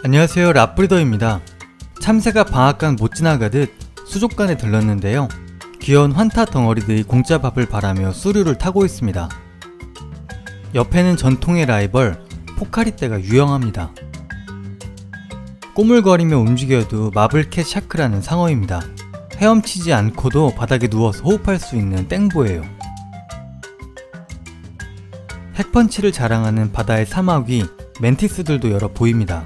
안녕하세요, 랍브리더입니다. 참새가 방앗간 못 지나가듯 수족관에 들렀는데요. 귀여운 환타 덩어리들이 공짜 밥을 바라며 수류를 타고 있습니다. 옆에는 전통의 라이벌 포카리떼가 유영합니다. 꼬물거리며 움직여도 마블캣 샤크라는 상어입니다. 헤엄치지 않고도 바닥에 누워서 호흡할 수 있는 땡보예요. 핵펀치를 자랑하는 바다의 사마귀 멘티스들도 여러 보입니다.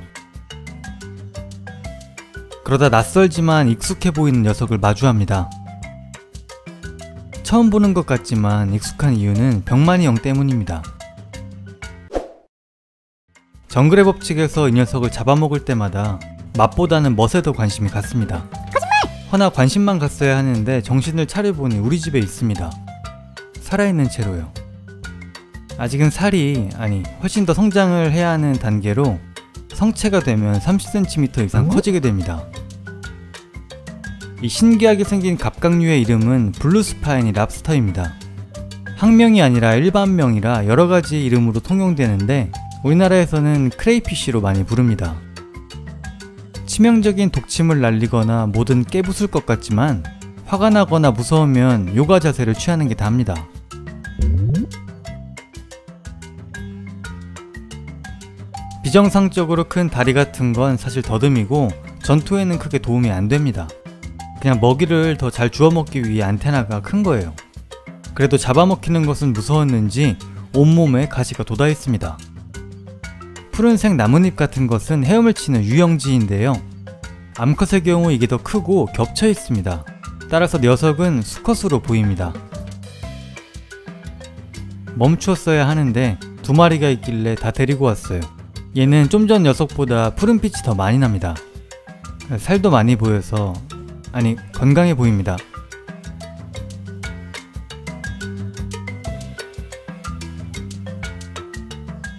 그러다 낯설지만 익숙해 보이는 녀석을 마주합니다. 처음 보는 것 같지만 익숙한 이유는 병만이형 때문입니다. 정글의 법칙에서 이 녀석을 잡아먹을 때마다 맛보다는 멋에 더 관심이 갔습니다. 허나 관심만 갔어야 하는데 정신을 차려보니 우리 집에 있습니다. 살아있는 채로요. 아직은 살이 훨씬 더 성장을 해야 하는 단계로 성체가 되면 30cm 이상 커지게 됩니다. 이 신기하게 생긴 갑각류의 이름은 블루스파이니 랍스터입니다. 학명이 아니라 일반명이라 여러가지 이름으로 통용되는데 우리나라에서는 크레이피쉬로 많이 부릅니다. 치명적인 독침을 날리거나 뭐든 깨부술 것 같지만 화가 나거나 무서우면 요가 자세를 취하는 게 답니다. 비정상적으로 큰 다리 같은 건 사실 더듬이고 전투에는 크게 도움이 안 됩니다. 그냥 먹이를 더 잘 주워 먹기 위해 안테나가 큰 거예요. 그래도 잡아먹히는 것은 무서웠는지 온몸에 가시가 돋아 있습니다. 푸른색 나뭇잎 같은 것은 헤엄을 치는 유영지인데요. 암컷의 경우 이게 더 크고 겹쳐 있습니다. 따라서 녀석은 수컷으로 보입니다. 멈추었어야 하는데 두 마리가 있길래 다 데리고 왔어요. 얘는 좀 전 녀석보다 푸른빛이 더 많이 납니다. 살도 많이 보여서 건강해 보입니다.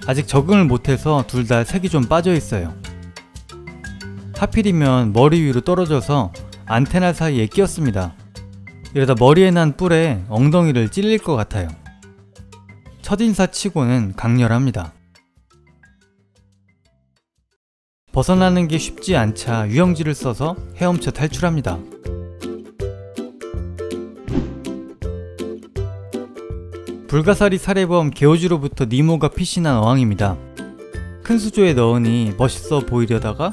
아직 적응을 못해서 둘 다 색이 좀 빠져 있어요. 하필이면 머리 위로 떨어져서 안테나 사이에 끼었습니다. 이러다 머리에 난 뿔에 엉덩이를 찔릴 것 같아요. 첫인사 치고는 강렬합니다. 벗어나는 게 쉽지 않자 유영지를 써서 헤엄쳐 탈출합니다. 불가사리 살해범 게오지로부터 니모가 피신한 어항입니다. 큰 수조에 넣으니 멋있어 보이려다가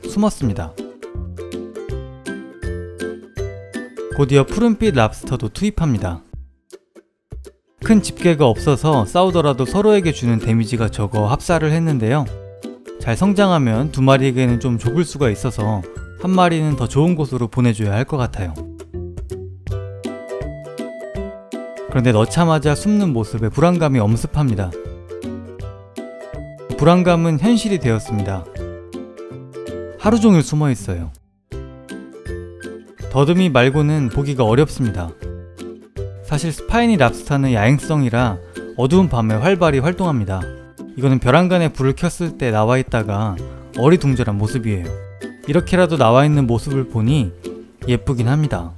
숨었습니다. 곧이어 푸른빛 랍스터도 투입합니다. 큰 집게가 없어서 싸우더라도 서로에게 주는 데미지가 적어 합사를 했는데요. 잘 성장하면 두 마리에게는 좀 좁을 수가 있어서 한 마리는 더 좋은 곳으로 보내줘야 할 것 같아요. 그런데 넣자마자 숨는 모습에 불안감이 엄습합니다. 불안감은 현실이 되었습니다. 하루 종일 숨어 있어요. 더듬이 말고는 보기가 어렵습니다. 사실 스파이니 랍스터는 야행성이라 어두운 밤에 활발히 활동합니다. 이거는 벼랑간에 불을 켰을 때 나와 있다가 어리둥절한 모습이에요. 이렇게라도 나와 있는 모습을 보니 예쁘긴 합니다.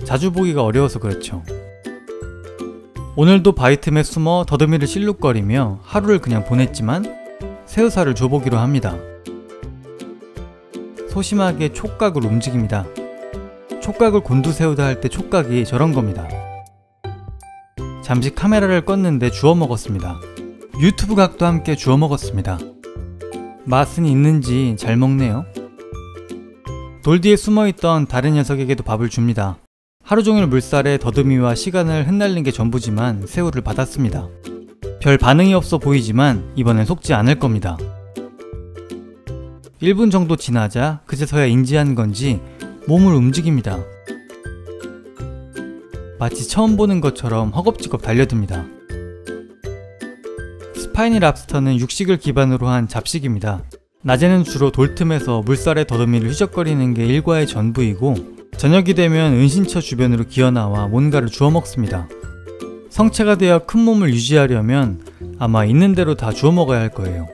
자주 보기가 어려워서 그렇죠. 오늘도 바위 틈에 숨어 더듬이를 실룩거리며 하루를 그냥 보냈지만 새우살을 줘보기로 합니다. 소심하게 촉각을 움직입니다. 촉각을 곤두세우다 할 때 촉각이 저런 겁니다. 잠시 카메라를 껐는데 주워 먹었습니다. 유튜브 각도 함께 주워 먹었습니다. 맛은 있는지 잘 먹네요. 돌 뒤에 숨어있던 다른 녀석에게도 밥을 줍니다. 하루종일 물살에 더듬이와 시간을 흩날린 게 전부지만 새우를 받았습니다. 별 반응이 없어 보이지만 이번엔 속지 않을 겁니다. 1분 정도 지나자 그제서야 인지한 건지 몸을 움직입니다. 마치 처음 보는 것처럼 허겁지겁 달려듭니다. 스파이니 랍스터는 육식을 기반으로 한 잡식입니다. 낮에는 주로 돌틈에서 물살에 더듬이를 휘적거리는 게 일과의 전부이고 저녁이 되면 은신처 주변으로 기어나와 뭔가를 주워 먹습니다. 성체가 되어 큰 몸을 유지하려면 아마 있는 대로 다 주워 먹어야 할 거예요.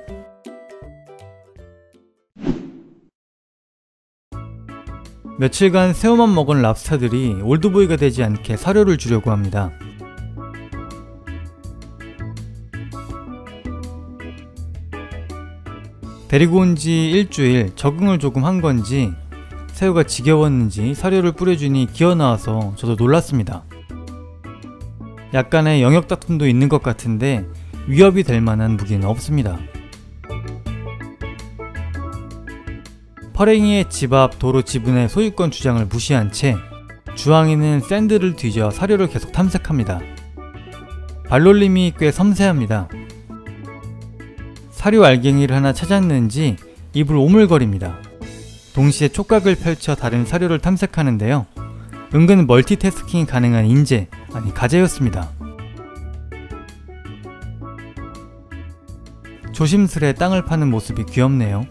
며칠간 새우만 먹은 랍스터들이 올드보이가 되지 않게 사료를 주려고 합니다. 데리고 온 지 일주일 적응을 조금 한 건지 새우가 지겨웠는지 사료를 뿌려주니 기어나와서 저도 놀랐습니다. 약간의 영역 다툼도 있는 것 같은데 위협이 될 만한 무기는 없습니다. 퍼랭이의 집 앞 도로 지분의 소유권 주장을 무시한 채 주황이는 샌드를 뒤져 사료를 계속 탐색합니다. 발놀림이 꽤 섬세합니다. 사료 알갱이를 하나 찾았는지 입을 오물거립니다. 동시에 촉각을 펼쳐 다른 사료를 탐색하는데요. 은근 멀티태스킹이 가능한 인재, 아니 가재였습니다. 조심스레 땅을 파는 모습이 귀엽네요.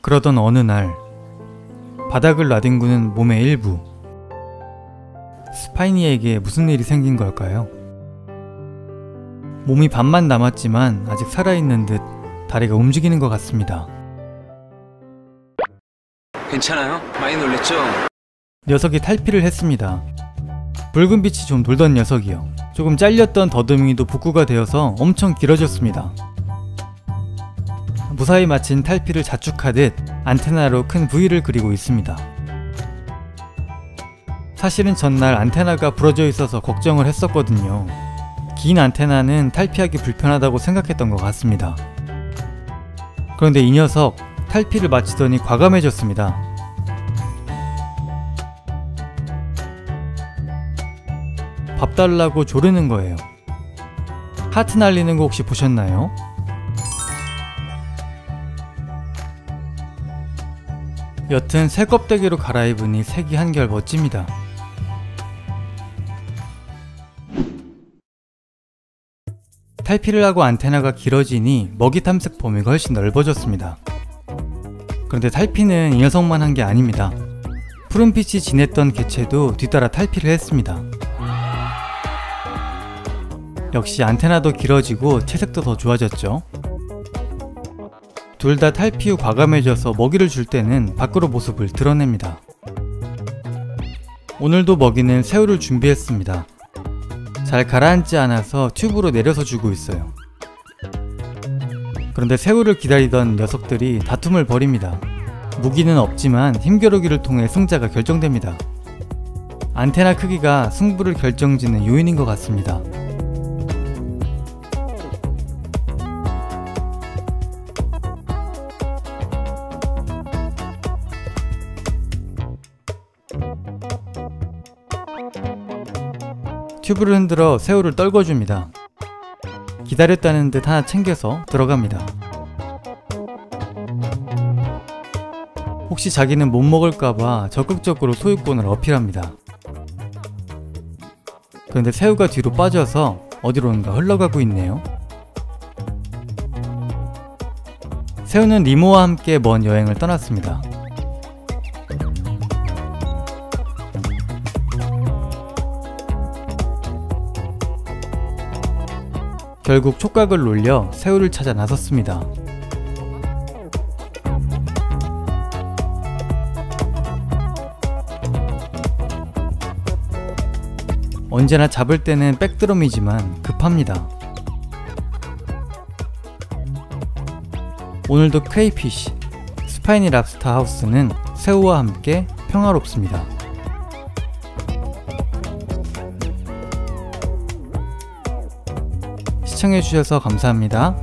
그러던 어느 날 바닥을 나뒹구는 몸의 일부. 스파이니에게 무슨 일이 생긴 걸까요? 몸이 반만 남았지만 아직 살아있는 듯 다리가 움직이는 것 같습니다. 괜찮아요? 많이 놀랬죠? 녀석이 탈피를 했습니다. 붉은 빛이 좀 돌던 녀석이요. 조금 잘렸던 더듬이도 복구가 되어서 엄청 길어졌습니다. 무사히 마친 탈피를 자축하듯 안테나로 큰 V를 그리고 있습니다. 사실은 전날 안테나가 부러져 있어서 걱정을 했었거든요. 긴 안테나는 탈피하기 불편하다고 생각했던 것 같습니다. 그런데 이 녀석 탈피를 마치더니 과감해졌습니다. 밥 달라고 조르는 거예요. 하트 날리는 거 혹시 보셨나요? 여튼 새 껍데기로 갈아입으니 색이 한결 멋집니다. 탈피를 하고 안테나가 길어지니 먹이 탐색 범위가 훨씬 넓어졌습니다. 그런데 탈피는 이 녀석만 한 게 아닙니다. 푸른빛이 진했던 개체도 뒤따라 탈피를 했습니다. 역시 안테나도 길어지고 채색도 더 좋아졌죠. 둘 다 탈피 후 과감해져서 먹이를 줄 때는 밖으로 모습을 드러냅니다. 오늘도 먹이는 새우를 준비했습니다. 잘 가라앉지 않아서 튜브로 내려서 주고 있어요. 그런데 새우를 기다리던 녀석들이 다툼을 벌입니다. 무기는 없지만 힘겨루기를 통해 승자가 결정됩니다. 안테나 크기가 승부를 결정짓는 요인인 것 같습니다. 튜브를 흔들어 새우를 떨궈줍니다. 기다렸다는 듯 하나 챙겨서 들어갑니다. 혹시 자기는 못 먹을까봐 적극적으로 소유권을 어필합니다. 그런데 새우가 뒤로 빠져서 어디론가 흘러가고 있네요. 새우는 리모와 함께 먼 여행을 떠났습니다. 결국 촉각을 놀려 새우를 찾아 나섰습니다. 언제나 잡을 때는 백드럼이지만 급합니다. 오늘도 크레이피쉬, 스파이니 랍스터 하우스는 새우와 함께 평화롭습니다. 시청해주셔서 감사합니다.